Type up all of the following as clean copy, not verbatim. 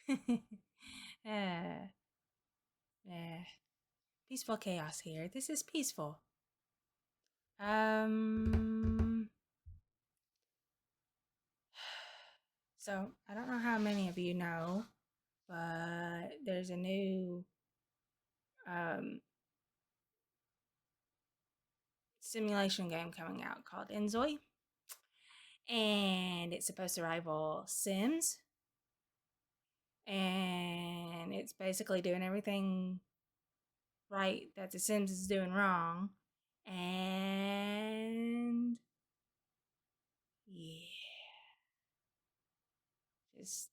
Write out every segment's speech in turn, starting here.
uh, uh, peaceful chaos here. This is peaceful. Um, so I don't know how many of you know, but there's a new um, simulation game coming out called inZOI, and it's supposed to rival Sims, and it's basically doing everything right that The Sims is doing wrong, and yeah, just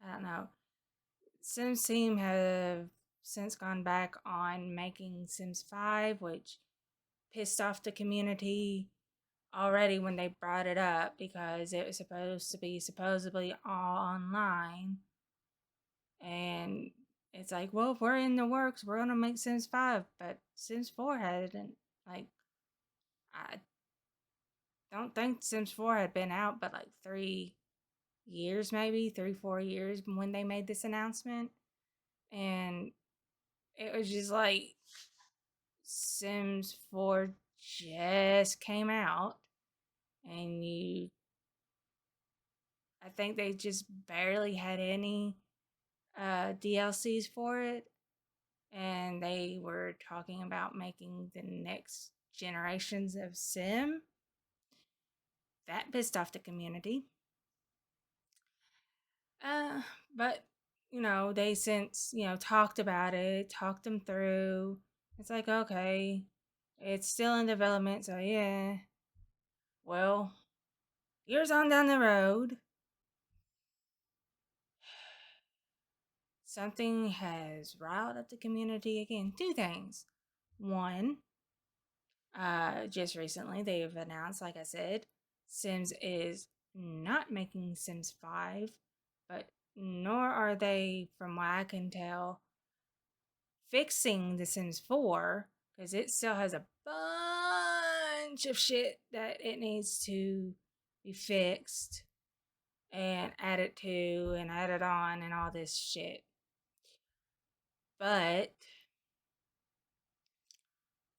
I don't know. Sims team have since gone back on making Sims 5, which pissed off the community already when they brought it up because it was supposed to be supposedly all online. And it's like, well, if we're in the works, we're gonna make Sims 5, but Sims 4 hadn't. Like, I don't think Sims 4 had been out but like 3 years, maybe 3, 4 years when they made this announcement. And it was just like Sims 4 just came out, and I think they just barely had any DLCs for it, and they were talking about making the next generations of Sim. That pissed off the community. Uh, but they since talked about it, talked them through. It's like, okay, it's still in development, so yeah. Well, years on down the road, something has riled up the community again. Two things. One, just recently they've announced, like I said, Sims is not making Sims 5, but nor are they, from what I can tell, fixing The Sims 4, because it still has a bunch of shit that it needs to be fixed and added to and added on and all this shit. But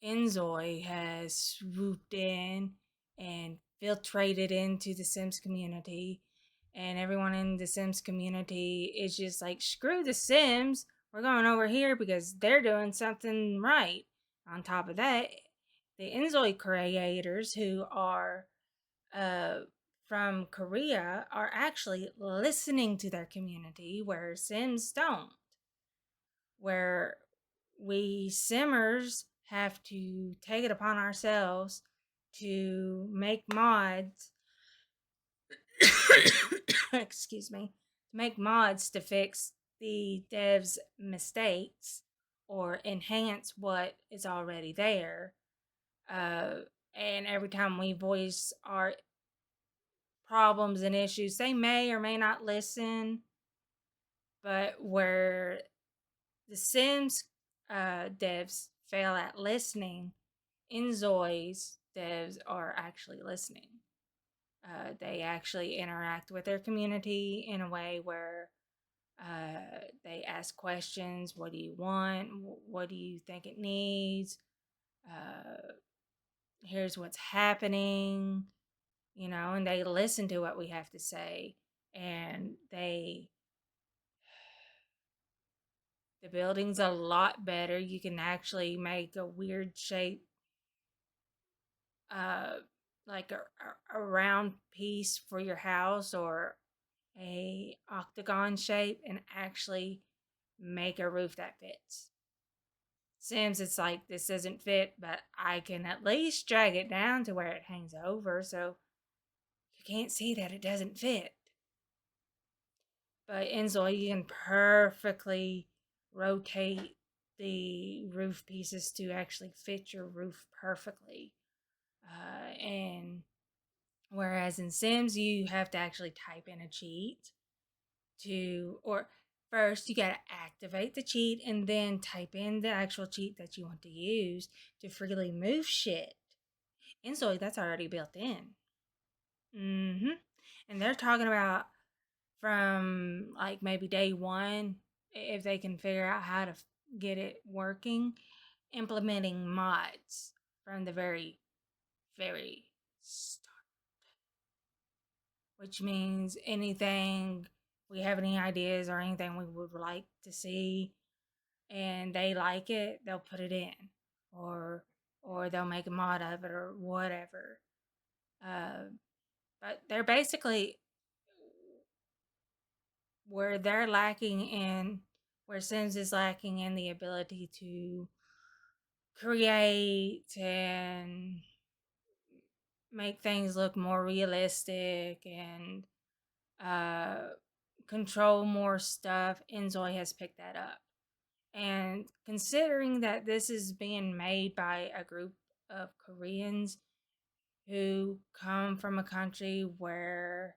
inZOI has swooped in and filtrated into the Sims community, and everyone in the Sims community is just like, screw the Sims, we're going over here because they're doing something right. On top of that, the inZOI creators, who are uh, from Korea, are actually listening to their community, where Sims don't, where we simmers have to take it upon ourselves to make mods excuse me, to make mods to fix the devs mistakes or enhance what is already there. And every time we voice our problems and issues, they may or may not listen. But where the Sims devs fail at listening, inZOI's devs are actually listening. They actually interact with their community in a way where they ask questions. What do you want? What do you think it needs? Uh, Here's what's happening, and they listen to what we have to say. And the building's a lot better. You can actually make a weird shape, uh, like a round piece for your house, or a octagon shape, and actually make a roof that fits. Sims, it's like, this doesn't fit, but I can at least drag it down to where it hangs over, so you can't see that it doesn't fit. But inZOI, you can perfectly rotate the roof pieces to actually fit your roof perfectly. And whereas in Sims, you have to actually type in a cheat or first you gotta activate the cheat and then type in the actual cheat that you want to use to freely move shit. And so that's already built in. And they're talking about from like maybe day one, if they can figure out how to get it working, implementing mods from the very, very start, which means anything we have any ideas or anything we would like to see and they like it, they'll put it in, or or they'll make a mod of it or whatever. Uh, but they're basically where they're lacking in where Sims is lacking in the ability to create and make things look more realistic and uh, control more stuff. inZOI has picked that up. And considering that this is being made by a group of Koreans who come from a country where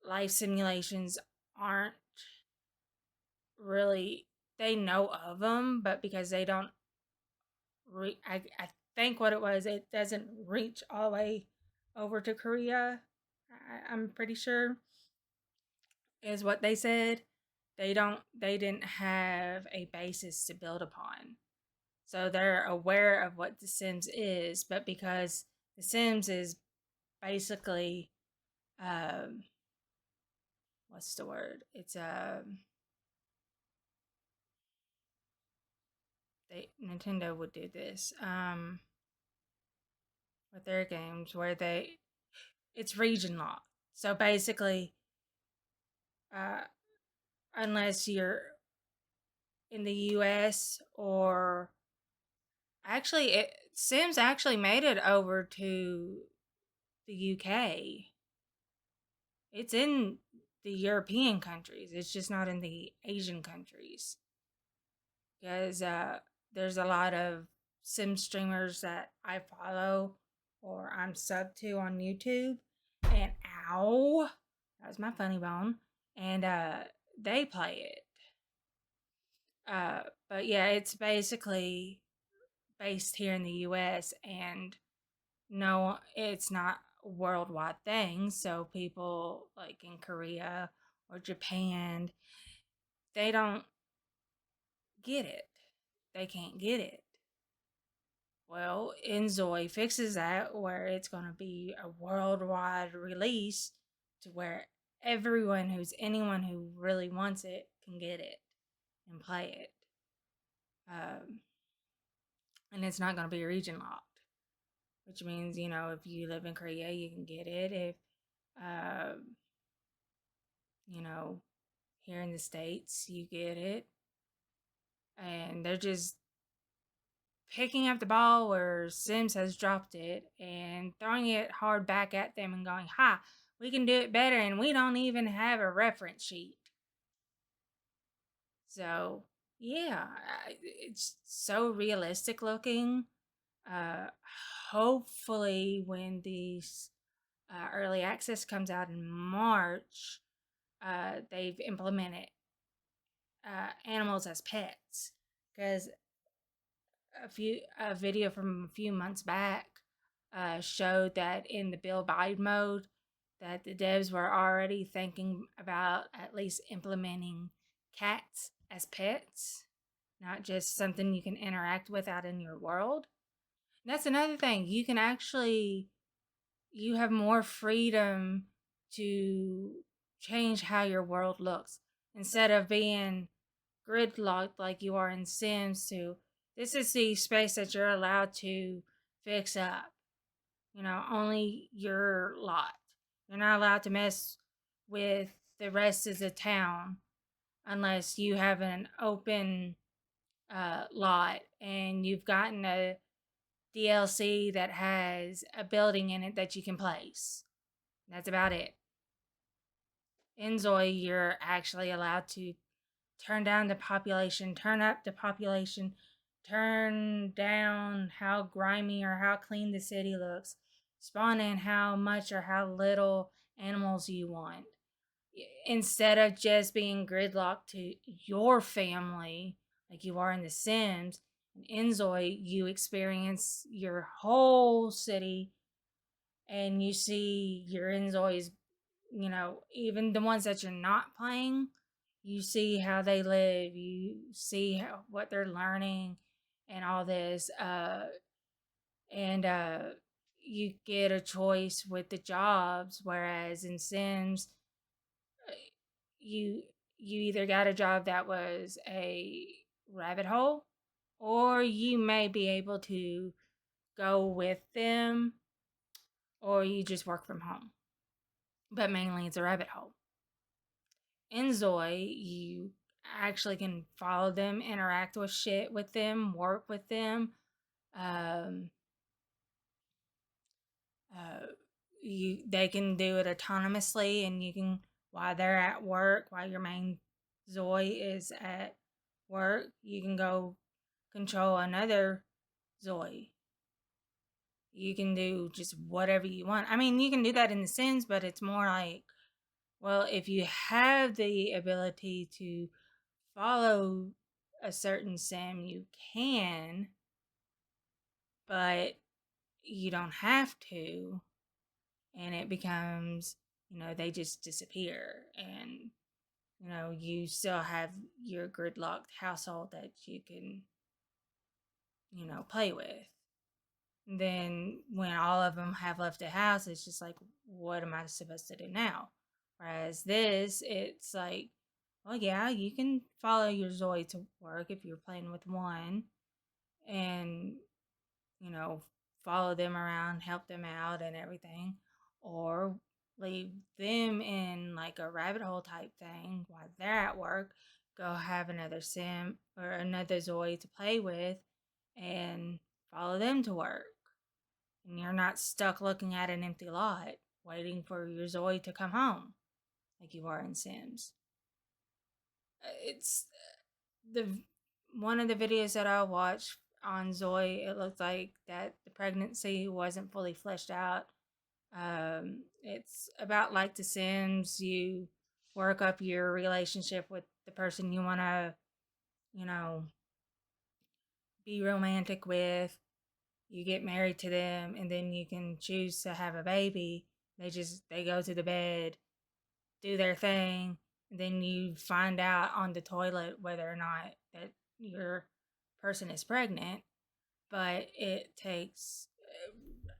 life simulations aren't really, they know of them, but because they don't I think what it was, it doesn't reach all the way over to Korea. I'm pretty sure is what they said. They didn't have a basis to build upon. So they're aware of what The Sims is, but because The Sims is basically, um, what's the word? It's Nintendo would do this with their games where it's region locked. So basically, uh, unless you're in the U.S. or actually, Sims actually made it over to the UK. It's in the European countries. It's just not in the Asian countries because there's a lot of sim streamers that I follow or I'm sub to on YouTube, and ow, that was my funny bone, and they play it. But yeah, it's basically based here in the US, and no, it's not a worldwide thing. So people like in Korea or Japan, they don't get it. They can't get it. Well, inZOI fixes that where it's going to be a worldwide release to where anyone who really wants it can get it and play it. Um, and it's not going to be region locked, which means, if you live in Korea, you can get it. If, um, you know, here in the States, you get it. And they're just picking up the ball where Sims has dropped it and throwing it hard back at them and going, ha, we can do it better and we don't even have a reference sheet. So, yeah, it's so realistic looking. Uh, Hopefully, when these early access comes out in March, they've implemented animals as pets, because a video from a few months back showed that in the build buy mode that the devs were already thinking about at least implementing cats as pets, not just something you can interact with out in your world. And that's another thing. You have more freedom to change how your world looks instead of being gridlocked like you are in Sims 2. This is the space that you're allowed to fix up. Only your lot. You're not allowed to mess with the rest of the town unless you have an open lot and you've gotten a DLC that has a building in it that you can place. That's about it. In inZOI, you're actually allowed to turn down the population, turn up the population, turn down how grimy or how clean the city looks, spawn in how much or how little animals you want. Instead of just being gridlocked to your family like you are in The Sims, in inZOI, you experience your whole city and you see your inZOI's even the ones that you're not playing, you see how they live, you see what they're learning and all this. And You get a choice with the jobs, whereas in Sims, uh, you you either got a job that was a rabbit hole, or you may be able to go with them, or you just work from home. But mainly it's a rabbit hole. In inZOI, you actually can follow them, interact with shit with them, work with them. Um, uh, they can do it autonomously, and you can, while they're at work, while your main Zoe is at work, you can go control another Zoe. You can do just whatever you want. I mean, you can do that in The Sims, but it's more like, well, if you have the ability to follow a certain sim, you can, but you don't have to. And it becomes, they just disappear. And, you still have your gridlocked household that you can, play with. Then when all of them have left the house, it's just like, what am I supposed to do now? Whereas this, it's like, well, yeah, you can follow your Zoe to work if you're playing with one, and you know follow them around, help them out, and everything, or leave them in like a rabbit hole type thing while they're at work. Go have another sim or another Zoe to play with, and follow them to work, and you're not stuck looking at an empty lot waiting for your Zoe to come home like you are in Sims. It's the one of the videos that I watched on Zoe. It looked like that the pregnancy wasn't fully fleshed out. It's about like The Sims. You work up your relationship with the person you want to, you know, be romantic with. You get married to them, and then you can choose to have a baby. They go to the bed, do their thing, and then you find out on the toilet whether or not that your person is pregnant. But it takes,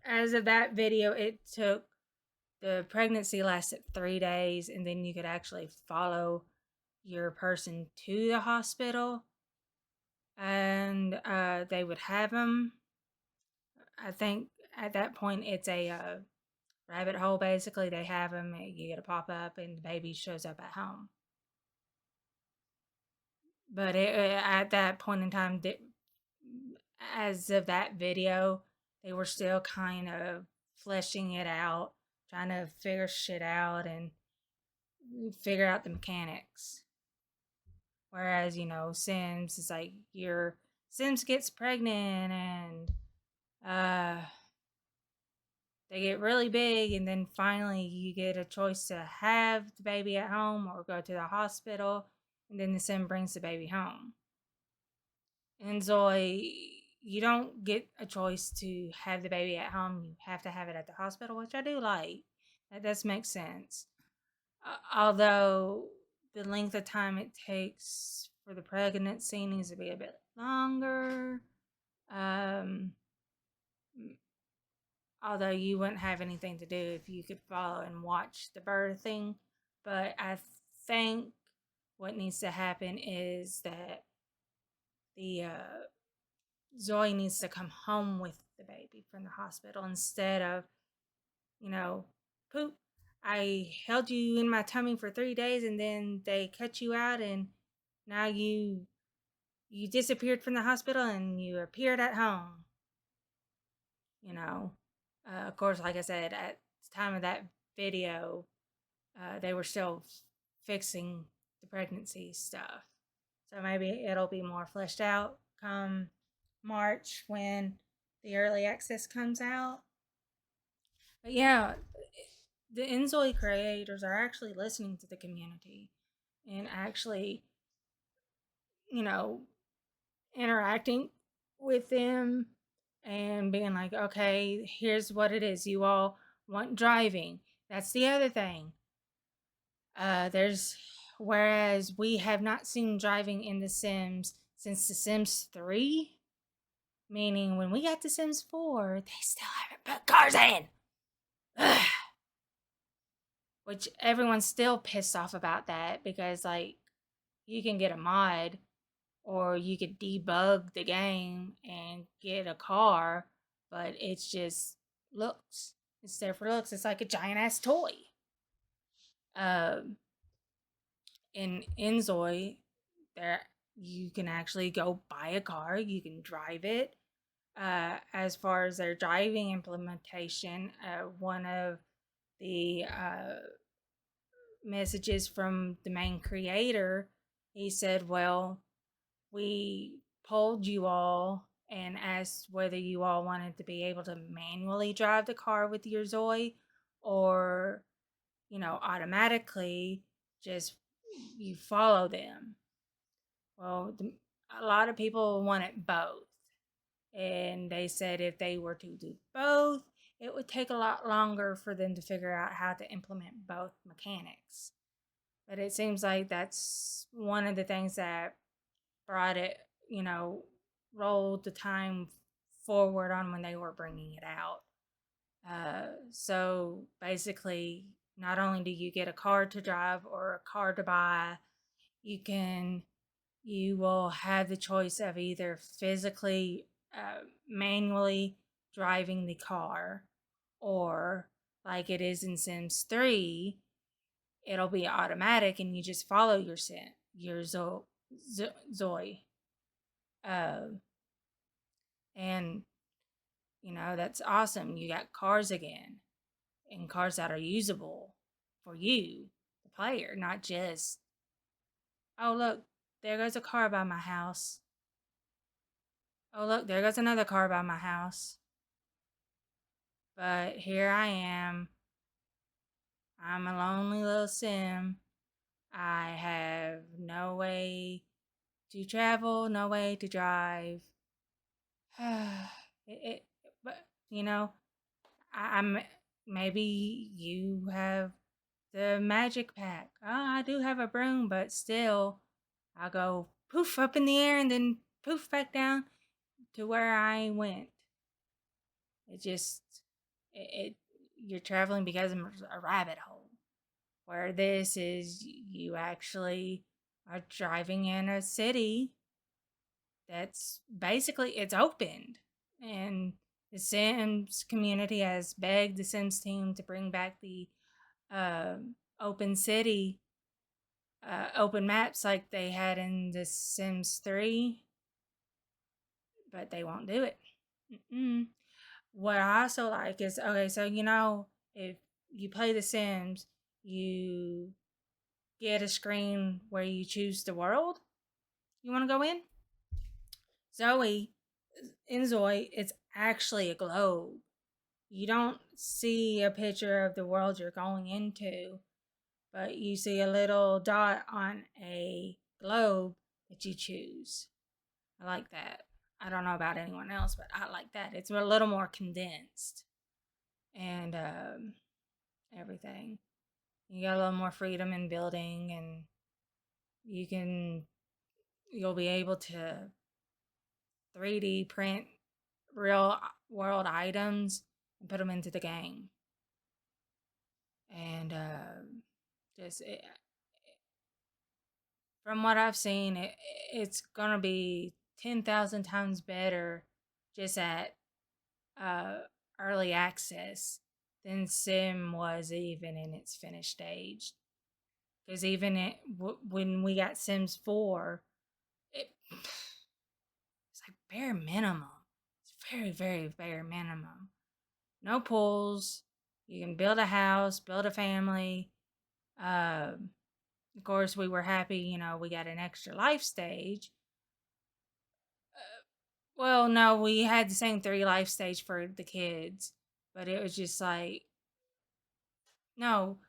as of that video, it took, the pregnancy lasted 3 days, and then you could actually follow your person to the hospital, and they would have them. I think at that point it's a rabbit hole. Basically, they have them. You get a pop up, and the baby shows up at home. But at that point in time, as of that video, they were still kind of fleshing it out, trying to figure shit out and figure out the mechanics. Whereas, Sims is like your Sims gets pregnant, and they get really big, and then finally you get a choice to have the baby at home or go to the hospital, and then the Sim brings the baby home. And Zoe, you don't get a choice to have the baby at home. You have to have it at the hospital, which I do like. That does make sense. Although the length of time it takes for the pregnancy needs to be a bit longer. Um, Although you wouldn't have anything to do if you could follow and watch the birthing. But I think what needs to happen is that the Zoe needs to come home with the baby from the hospital instead of, poop. I held you in my tummy for 3 days, and then they cut you out, and now you disappeared from the hospital and you appeared at home. Of course, like I said, at the time of that video, they were still fixing the pregnancy stuff. So maybe it'll be more fleshed out come March when the early access comes out. But yeah, the inZOI creators are actually listening to the community and actually, you know, interacting with them and being like, okay, here's what it is. You all want driving. That's the other thing. There's whereas we have not seen driving in The Sims since The Sims 3, meaning when we got The Sims 4, they still haven't put cars in. Ugh. Which everyone's still pissed off about that because, like, you can get a mod or you could debug the game and get a car, but it's just looks. It's there for looks. It's like a giant ass toy. Um, in inZOI, there you can actually go buy a car. You can drive it. As far as their driving implementation, one of the messages from the main creator, he said, well, we polled you all and asked whether you all wanted to be able to manually drive the car with your Zoe or, automatically just you follow them. Well, a lot of people wanted both. And they said if they were to do both, it would take a lot longer for them to figure out how to implement both mechanics. But it seems like that's one of the things that brought it, rolled the time forward on when they were bringing it out. So basically, not only do you get a car to drive or a car to buy, you will have the choice of either physically, manually driving the car, or like it is in Sims 3, it'll be automatic and you just follow your Zoe. Uh, and that's awesome. You got cars again, and cars that are usable for you, the player, not just, oh look, there goes a car by my house. Oh look, there goes another car by my house. But here I am. I'm a lonely little sim. I have no way to travel, no way to drive. it, but I'm maybe you have the magic pack. Oh, I do have a broom, but still, I'll go poof up in the air and then poof back down to where I went. It just, it you're traveling because of a rabbit hole. Where this is, you actually are driving in a city that's basically it's opened, and the Sims community has begged the Sims team to bring back the uh, open city, open maps like they had in The Sims 3, but they won't do it. Mm-mm. What I also like is, okay, so if you play The Sims, you get a screen where you choose the world you want to go in. Zoe, inZOI, it's actually a globe. You don't see a picture of the world you're going into, but you see a little dot on a globe that you choose. I like that. I don't know about anyone else, but I like that. It's a little more condensed and everything. You got a little more freedom in building, and you'll be able to 3D print real world items and put them into the game. And just from what I've seen, it's gonna be 10,000 times better just at uh, early access than Sim was even in its finished stage. Because even when we got Sims 4, it's like bare minimum. It's very, very bare minimum. No pools. You can build a house, build a family. Of course, we were happy, we got an extra life stage. Well, no, we had the same 3 life stage for the kids, but it was just like, no,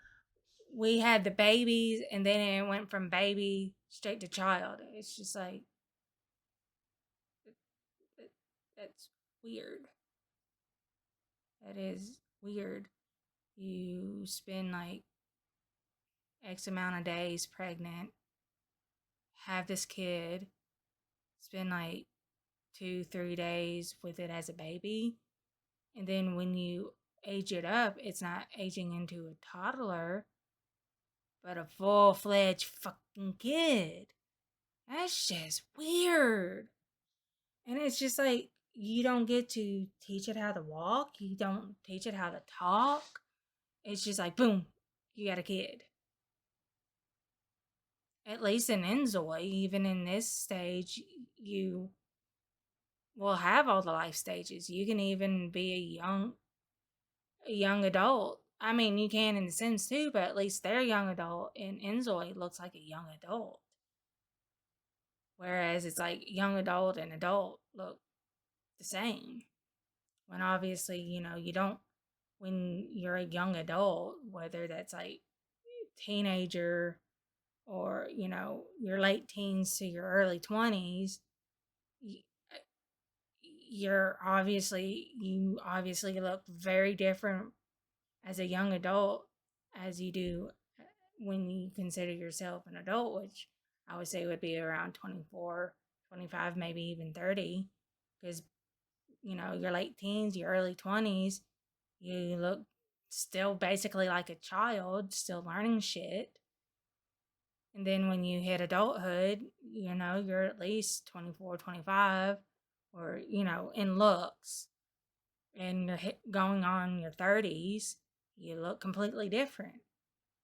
we had the babies and then it went from baby straight to child. It's just like, that's weird. That is weird. You spend like X amount of days pregnant, have this kid, spend like 2, 3 days with it as a baby. And then when you age it up, it's not aging into a toddler, but a full-fledged fucking kid. That's just weird. And it's just like, you don't get to teach it how to walk. You don't teach it how to talk. It's just like, boom, you got a kid. At least in inZOI, even in this stage, you will have all the life stages. You can even be a young adult. I mean, you can in The Sims too, but at least their young adult in inZOI looks like a young adult. Whereas it's like young adult and adult look the same. When obviously, you don't, when you're a young adult, whether that's like teenager or, your late teens to your early 20s, you obviously look very different as a young adult as you do when you consider yourself an adult, which I would say would be around 24, 25, maybe even 30. Because, your late teens, your early 20s, you look still basically like a child, still learning shit. And then when you hit adulthood, you're at least 24, 25, or, in looks. And you're going on your 30s, you look completely different.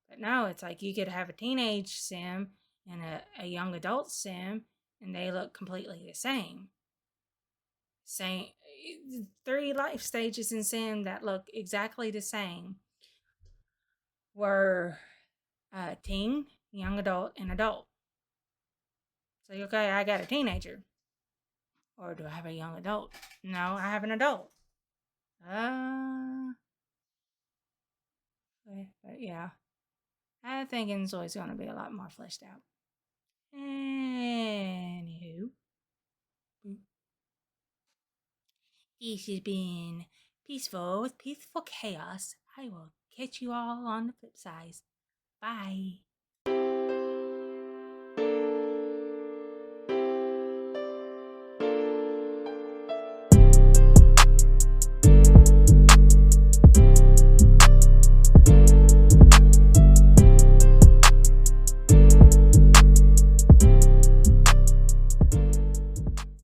But no, it's like you could have a teenage sim and a young adult sim, and they look completely the same. Same, 3 life stages in sim that look exactly the same were teen, young adult, and adult. So, okay, I got a teenager. Or do I have a young adult? No, I have an adult. But yeah, I think inZOI is going to be a lot more fleshed out. Anywho, this has been Peaceful with Peaceful Chaos. I will catch you all on the flip side. Bye.